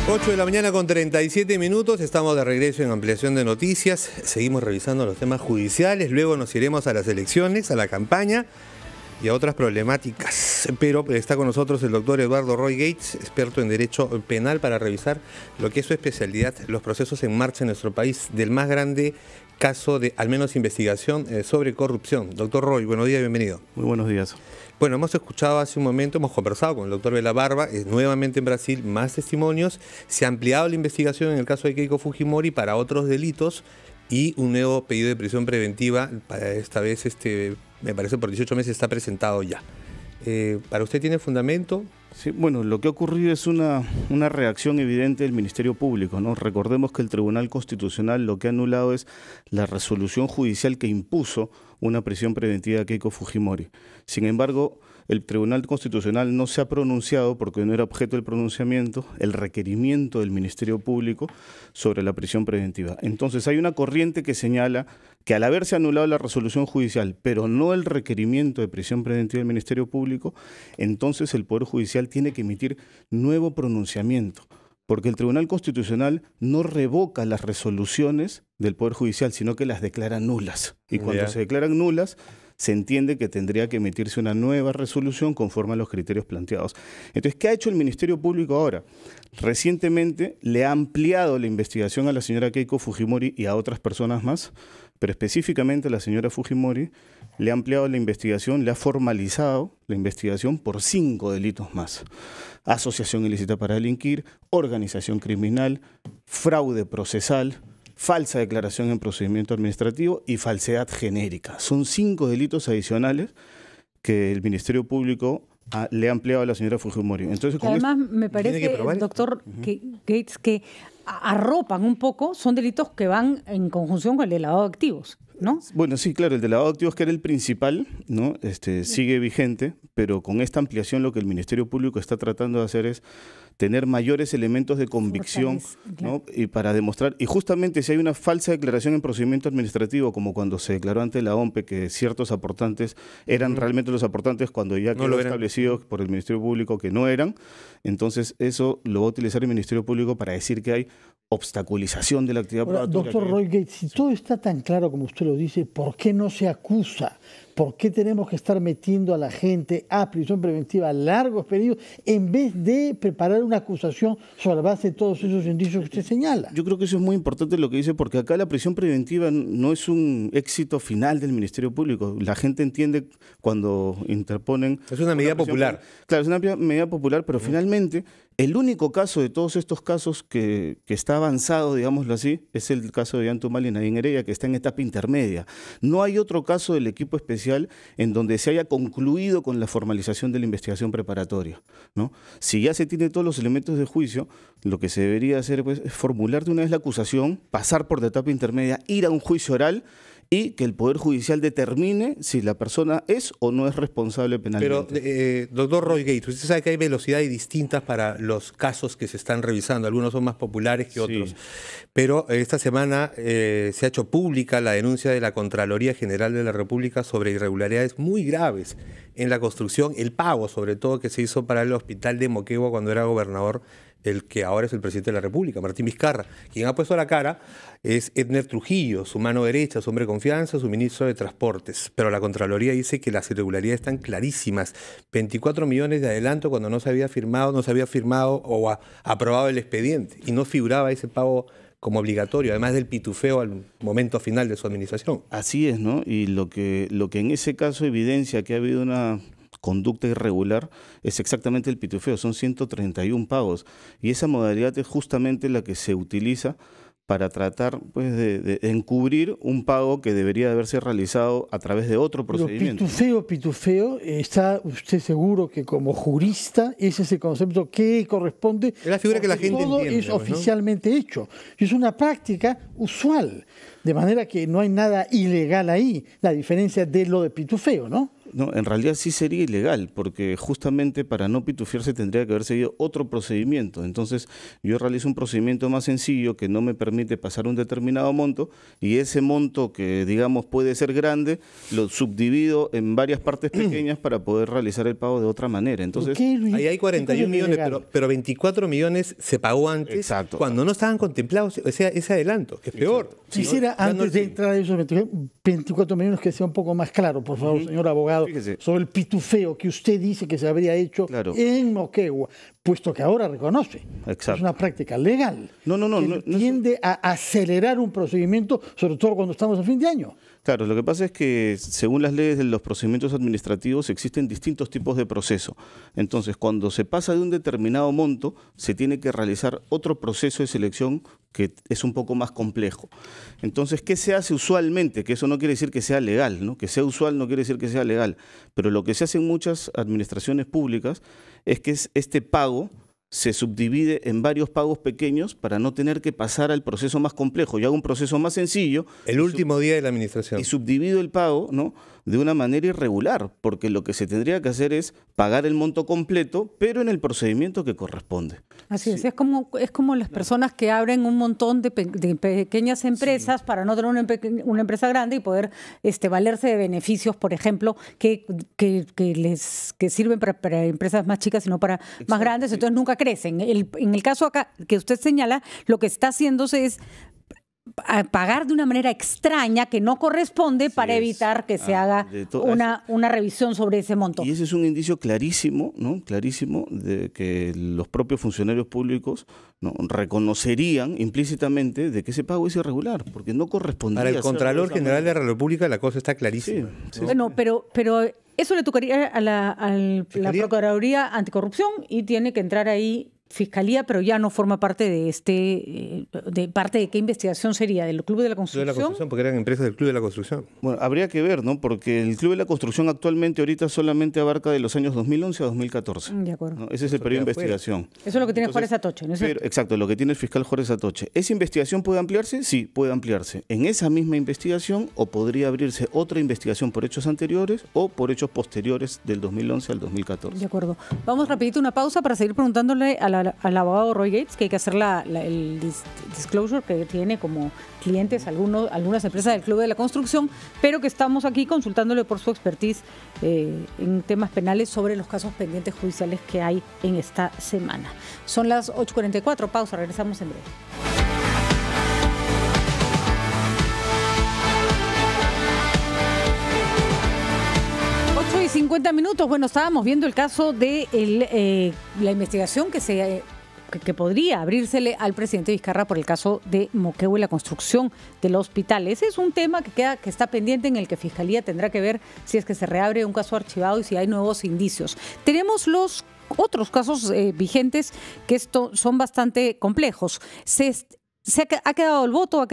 8 de la mañana con 37 minutos, estamos de regreso en Ampliación de Noticias, seguimos revisando los temas judiciales, luego nos iremos a las elecciones, a la campaña y a otras problemáticas, pero está con nosotros el doctor Eduardo Roy Gates, experto en Derecho Penal, para revisar lo que es su especialidad, los procesos en marcha en nuestro país del más grande caso de, al menos, investigación sobre corrupción. Doctor Roy, buenos días y bienvenido. Muy buenos días. Bueno, hemos escuchado hace un momento, hemos conversado con el doctor Vela Barba, nuevamente en Brasil, más testimonios, se ha ampliado la investigación en el caso de Keiko Fujimori para otros delitos y un nuevo pedido de prisión preventiva, para esta vez, me parece por 18 meses, está presentado ya. ¿Para usted tiene fundamento? Sí, bueno, lo que ha ocurrido es una reacción evidente del Ministerio Público, ¿no? Recordemos que el Tribunal Constitucional lo que ha anulado es la resolución judicial que impuso una prisión preventiva a Keiko Fujimori. Sin embargo, el Tribunal Constitucional no se ha pronunciado, porque no era objeto del pronunciamiento, el requerimiento del Ministerio Público sobre la prisión preventiva. Entonces hay una corriente que señala que al haberse anulado la resolución judicial, pero no el requerimiento de prisión preventiva del Ministerio Público, entonces el Poder Judicial tiene que emitir nuevo pronunciamiento, porque el Tribunal Constitucional no revoca las resoluciones del Poder Judicial, sino que las declara nulas. Y cuando se declaran nulas, se entiende que tendría que emitirse una nueva resolución conforme a los criterios planteados. Entonces, ¿qué ha hecho el Ministerio Público ahora? Recientemente le ha ampliado la investigación a la señora Keiko Fujimori y a otras personas más, pero específicamente a la señora Fujimori le ha ampliado la investigación, le ha formalizado la investigación por 5 delitos más: asociación ilícita para delinquir, organización criminal, fraude procesal, falsa declaración en procedimiento administrativo y falsedad genérica. Son 5 delitos adicionales que el Ministerio Público le ha ampliado a la señora Fujimori. Entonces, además, me parece, doctor Gates, que arropan un poco, son delitos que van en conjunción con el de lavado de activos, ¿no? Bueno, sí, claro, el de lavado de activos, que era el principal, ¿no? Sigue vigente, pero con esta ampliación lo que el Ministerio Público está tratando de hacer es tener mayores elementos de convicción, ¿no? Y para demostrar, y justamente si hay una falsa declaración en procedimiento administrativo, como cuando se declaró ante la OMPE que ciertos aportantes eran realmente los aportantes cuando ya quedó establecido por el Ministerio Público que no eran, entonces eso lo va a utilizar el Ministerio Público para decir que hay obstaculización de la actividad probatoria. Doctor Roy Gates, si todo está tan claro como usted lo dice, ¿por qué no se acusa? ¿Por qué tenemos que estar metiendo a la gente a prisión preventiva a largos periodos en vez de preparar una acusación sobre la base de todos esos indicios que usted señala? Yo creo que eso es muy importante lo que dice, porque acá la prisión preventiva no es un éxito final del Ministerio Público. La gente entiende cuando interponen... Es una medida popular. Claro, es una medida popular, pero finalmente el único caso de todos estos casos que está avanzado, digámoslo así, es el caso de Yantumal y Nadine Heredia, que está en etapa intermedia. No hay otro caso del equipo especial en donde se haya concluido con la formalización de la investigación preparatoria, ¿no? Si ya se tiene todos los elementos de juicio, lo que se debería hacer, pues, es formular de una vez la acusación, pasar por la etapa intermedia, ir a un juicio oral y que el Poder Judicial determine si la persona es o no es responsable penalmente. Pero, doctor Roy Gates, usted sabe que hay velocidades distintas para los casos que se están revisando. Algunos son más populares que otros. Sí. Pero esta semana se ha hecho pública la denuncia de la Contraloría General de la República sobre irregularidades muy graves en la construcción, el pago sobre todo que se hizo para el hospital de Moquegua cuando era gobernador el que ahora es el presidente de la República, Martín Vizcarra. Quien ha puesto la cara es Edner Trujillo, su mano derecha, su hombre de confianza, su ministro de Transportes. Pero la Contraloría dice que las irregularidades están clarísimas. 24 millones de adelanto cuando no se había firmado o aprobado el expediente. Y no figuraba ese pago como obligatorio, además del pitufeo al momento final de su administración. Así es, ¿no? Y lo que en ese caso evidencia que ha habido una conducta irregular es exactamente el pitufeo, son 131 pagos y esa modalidad es justamente la que se utiliza para tratar, pues, de encubrir un pago que debería de haberse realizado a través de otro procedimiento. Pitufeo, ¿está usted seguro que como jurista ese es el concepto que corresponde? Es la figura que la gente todo entiende, es oficialmente hecho. Es una práctica usual, de manera que no hay nada ilegal ahí, la diferencia de lo de pitufeo, ¿no? No, en realidad sí sería ilegal, porque justamente para no pitufiarse tendría que haber seguido otro procedimiento. Entonces yo realizo un procedimiento más sencillo que no me permite pasar un determinado monto, y ese monto que digamos puede ser grande, lo subdivido en varias partes pequeñas para poder realizar el pago de otra manera. Entonces ahí hay 41 millones, pero 24 millones se pagó antes. Exacto. Cuando no estaban contemplados ese adelanto, que es peor. Quisiera, antes de entrar a esos 24 millones, que sea un poco más claro, por favor, señor abogado, Fíjese. sobre el pitufeo que usted dice que se habría hecho en Moquegua, puesto que ahora reconoce. Exacto. Es una práctica legal. No tiende a acelerar un procedimiento, sobre todo cuando estamos a fin de año. Claro, lo que pasa es que según las leyes de los procedimientos administrativos existen distintos tipos de proceso. Entonces, cuando se pasa de un determinado monto, se tiene que realizar otro proceso de selección que es un poco más complejo. Entonces, ¿qué se hace usualmente? Que eso no quiere decir que sea legal, ¿no? Que sea usual no quiere decir que sea legal. Pero lo que se hace en muchas administraciones públicas es que este pago se subdivide en varios pagos pequeños para no tener que pasar al proceso más complejo. Yo hago un proceso más sencillo. El último día de la administración. Y subdivido el pago, ¿no?, de una manera irregular, porque lo que se tendría que hacer es pagar el monto completo, pero en el procedimiento que corresponde. Así es, es como las personas que abren un montón de pequeñas empresas para no tener una empresa grande y poder valerse de beneficios, por ejemplo, que sirven para empresas más chicas y no para más grandes, entonces nunca crecen. En el caso acá que usted señala, lo que está haciéndose es pagar de una manera extraña que no corresponde para evitar que se haga una revisión sobre ese monto. Y ese es un indicio clarísimo, ¿no?, clarísimo de que los propios funcionarios públicos, ¿no?, reconocerían implícitamente de que ese pago es irregular, porque no correspondía. Para el Contralor General de la República la cosa está clarísima. Sí. Bueno, pero eso le tocaría a la Procuraduría Anticorrupción y tiene que entrar ahí Fiscalía, pero ya no forma parte de parte de qué investigación sería, del Club de la Construcción. Club de la Construcción, porque eran empresas del Club de la Construcción. Bueno, habría que ver, ¿no?, porque el Club de la Construcción actualmente ahorita solamente abarca de los años 2011 a 2014. De acuerdo. ¿No? Ese es el periodo de investigación. Eso es lo que tiene Juárez Atoche, ¿no es cierto? Exacto, lo que tiene el fiscal Juárez Atoche. ¿Esa investigación puede ampliarse? Sí, puede ampliarse. En esa misma investigación, o podría abrirse otra investigación por hechos anteriores o por hechos posteriores del 2011 al 2014. De acuerdo. Vamos rapidito una pausa para seguir preguntándole al abogado Roy Gates, que hay que hacer el disclosure que tiene como clientes algunas empresas del Club de la Construcción, pero que estamos aquí consultándole por su expertise en temas penales sobre los casos pendientes judiciales que hay en esta semana. Son las 8:44, pausa, regresamos en breve. 50 minutos. Bueno, estábamos viendo el caso de la investigación que podría abrírsele al presidente Vizcarra por el caso de Moquegua y la construcción del hospital. Ese es un tema que está pendiente, en el que Fiscalía tendrá que ver si es que se reabre un caso archivado y si hay nuevos indicios. Tenemos los otros casos vigentes que son bastante complejos. Ha quedado el voto,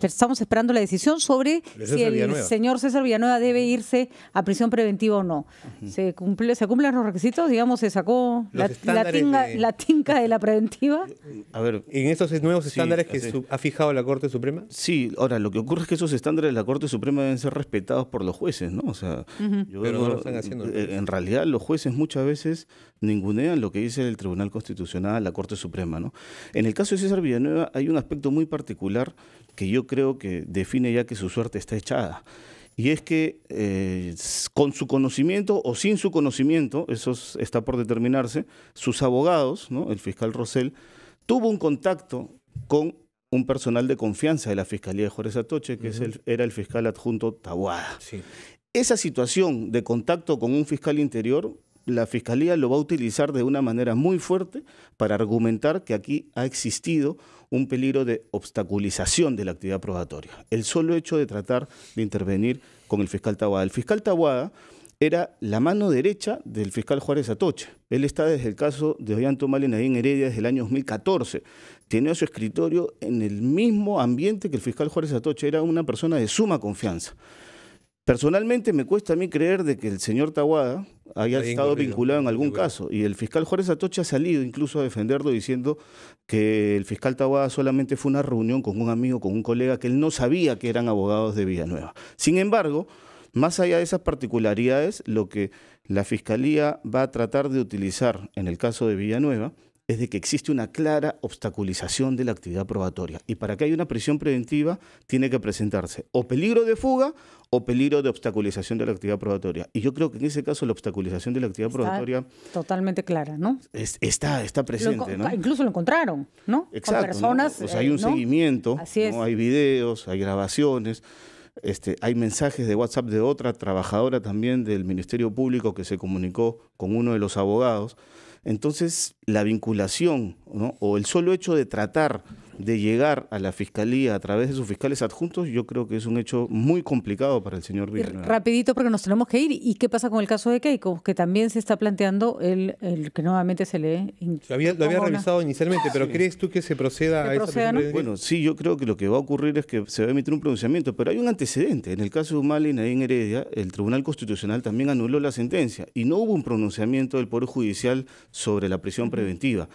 estamos esperando la decisión sobre si el señor César Villanueva debe irse a prisión preventiva o no. ¿Se cumplen los requisitos? Digamos, se sacó la tinca de la preventiva. A ver, ¿en estos nuevos estándares que ha fijado la Corte Suprema? Sí, ahora lo que ocurre es que esos estándares de la Corte Suprema deben ser respetados por los jueces, ¿no? O sea, pero no lo están haciendo. En realidad los jueces muchas veces ningunean lo que dice el Tribunal Constitucional, la Corte Suprema, ¿no? En el caso de César Villanueva hay un aspecto muy particular que yo creo que define ya que su suerte está echada. Y es que con su conocimiento o sin su conocimiento, eso está por determinarse, sus abogados, ¿no?, el fiscal Rosell, tuvo un contacto con un personal de confianza de la Fiscalía de Juárez Atoche, que era el fiscal adjunto Taboada. Sí. Esa situación de contacto con un fiscal interior, la Fiscalía lo va a utilizar de una manera muy fuerte para argumentar que aquí ha existido un peligro de obstaculización de la actividad probatoria. El solo hecho de tratar de intervenir con el fiscal Taboada. El fiscal Taboada era la mano derecha del fiscal Juárez Atoche. Él está desde el caso de Ollanta Humala y Nadine Heredia desde el año 2014. Tenía su escritorio en el mismo ambiente que el fiscal Juárez Atoche. Era una persona de suma confianza. Personalmente me cuesta a mí creer de que el señor Taboada haya estado vinculado en algún caso, y el fiscal Juárez Atoche ha salido incluso a defenderlo diciendo que el fiscal Taboada solamente fue una reunión con un amigo, con un colega, que él no sabía que eran abogados de Villanueva. Sin embargo, más allá de esas particularidades, lo que la Fiscalía va a tratar de utilizar en el caso de Villanueva es de que existe una clara obstaculización de la actividad probatoria. Y para que haya una prisión preventiva, tiene que presentarse o peligro de fuga o peligro de obstaculización de la actividad probatoria. Y yo creo que en ese caso la obstaculización de la actividad probatoria totalmente clara, ¿no? Está presente, ¿no? Incluso lo encontraron, ¿no? Exacto, con personas, ¿no? O sea, hay un ¿no? seguimiento, Así es. ¿no? Hay videos, hay grabaciones. Hay mensajes de WhatsApp de otra trabajadora también del Ministerio Público que se comunicó con uno de los abogados. Entonces, la vinculación, ¿no? O el solo hecho de tratar de llegar a la Fiscalía a través de sus fiscales adjuntos, yo creo que es un hecho muy complicado para el señor Villanueva. Rapidito, porque nos tenemos que ir. ¿Y qué pasa con el caso de Keiko? Que también se está planteando el que nuevamente se le... Lo había revisado inicialmente, pero ¿crees tú que se proceda a esa prisión preventiva? Bueno, sí, yo creo que lo que va a ocurrir es que se va a emitir un pronunciamiento, pero hay un antecedente. En el caso de Humala y Nadine Heredia, el Tribunal Constitucional también anuló la sentencia y no hubo un pronunciamiento del Poder Judicial sobre la prisión preventiva.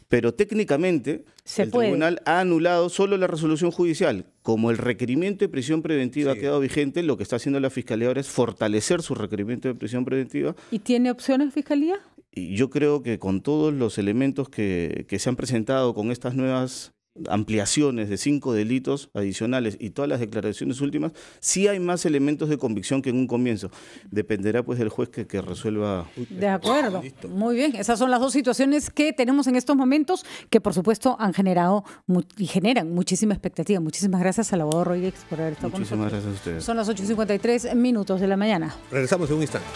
Pero técnicamente el tribunal ha anulado solo la resolución judicial. Como el requerimiento de prisión preventiva ha quedado vigente, lo que está haciendo la Fiscalía ahora es fortalecer su requerimiento de prisión preventiva. ¿Y tiene opciones Fiscalía? Y yo creo que con todos los elementos que se han presentado con estas nuevas ampliaciones de 5 delitos adicionales y todas las declaraciones últimas, sí hay más elementos de convicción que en un comienzo. Dependerá pues del juez que resuelva. De acuerdo. Muy bien. Esas son las dos situaciones que tenemos en estos momentos que por supuesto han generado y generan muchísima expectativa. Muchísimas gracias al abogado Roy X por haber estado con nosotros. Muchísimas gracias a ustedes. Son las 8:53 de la mañana. Regresamos en un instante.